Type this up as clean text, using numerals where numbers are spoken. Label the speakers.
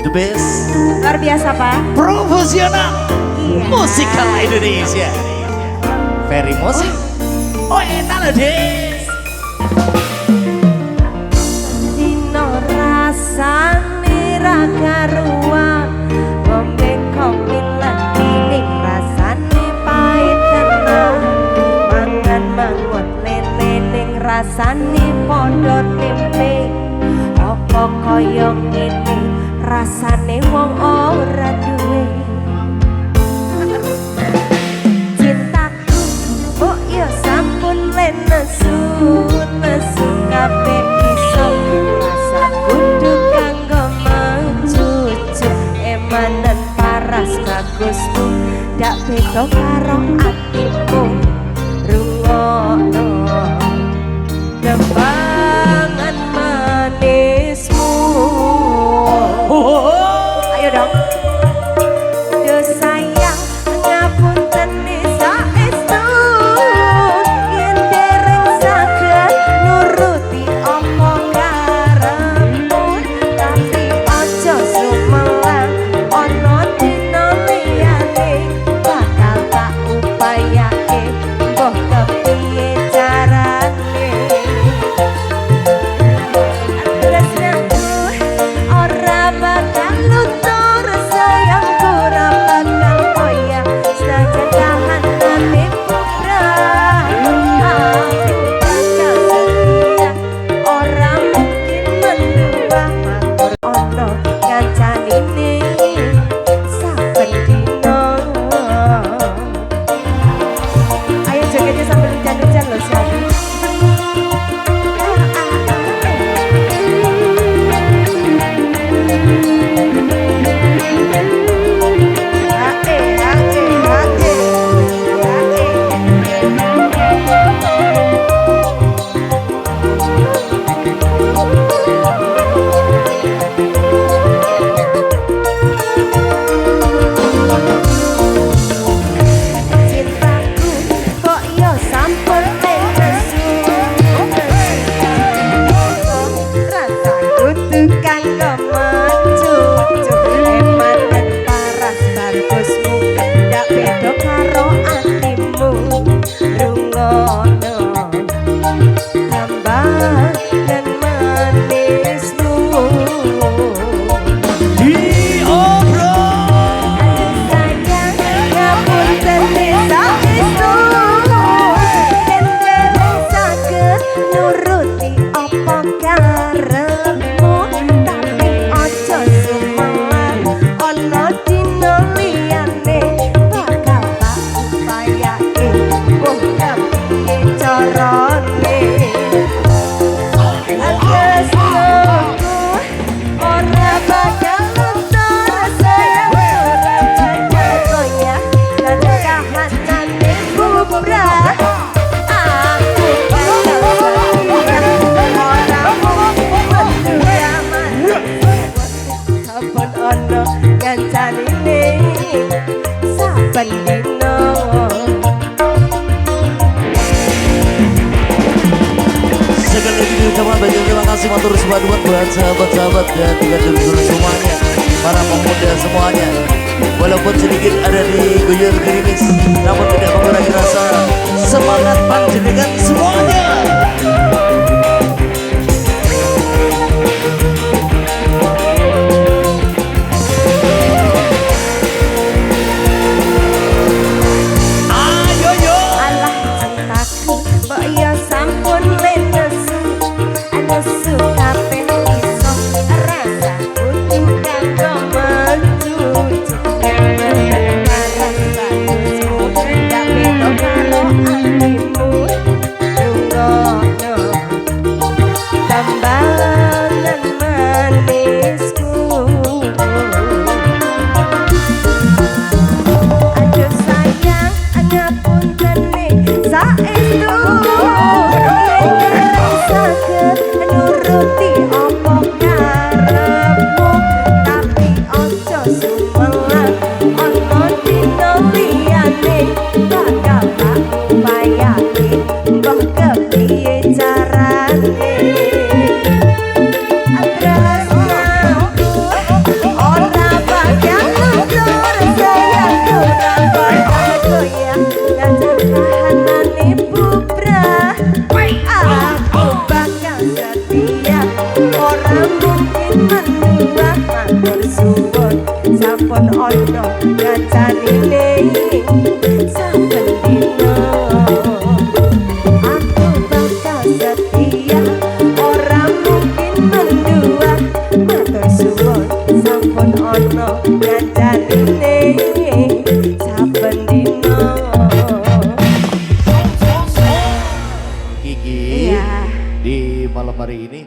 Speaker 1: The best.
Speaker 2: Luar biasa Pak.
Speaker 1: Profesional.
Speaker 2: Iya.
Speaker 1: Musikal Indonesia. Very musik. Oh enak loh Des.
Speaker 2: Dino rasane ra karuan, ngombe kopi lagi ning rasane pahit tenan. Mangan mangut lele ning rasane padha tempe. Apa kaya ngene rasane wong ora duwe. Cintaku kok ya sampun nesu nesu kabeh iso rasa kudu kanggo mencucu emanan paras bagusku dak beda karo atiku rungokno dembangan manismu. Ayo dong. Duh sayang ngapunten saestu yen dereng saged nuruti apa karepmu, tapi aja sumelang ana dina liyane bakal tak upayake mbah kepiye carane. Tresnaku ora bakal luntur sayangku ora bakal koyak senajan kahanane pubrah. Aku bakal setia ora mungkin mendua matur ono kancanine saben dina. Ayo jogetnya sambil hujan-hujan loh siapa. Cintaku kok yo sampun nesu rasa kudu kanggo mencucu emanan paras bagusmu ndak beda karo atimu rungokno tambahan manismu. Sayang ngapunten saestu yen dereng saged nuruti apa karepmu, tapi aja sumelang ana dina liyane bakal tak upayake wong kepiye carane. Tresnaku ora bakal luntur sayang ora bakal goyah lan kahanane bubrah. Aku bakal setia ora mungkin mendua saben ana kancanine saben dina.
Speaker 1: Sekali lagi diucapkan banyak terima kasih matur buat sahabat-sahabat dan juga dulur semuanya, para pemuda semuanya. Walaupun sedikit ada di guyur gerimis, namun tidak mengurangi rasa semangat panjenengan semuanya. Ayo yo.
Speaker 2: Alah cintaku mbok ya sampun nesu nesu kabeh iso rasa kudu kanggo mencucu emanan paras bagusmu ndak beda karo atimu rungokno ngancane saben dino.
Speaker 1: Kiki
Speaker 2: Iya.
Speaker 1: di malam hari ini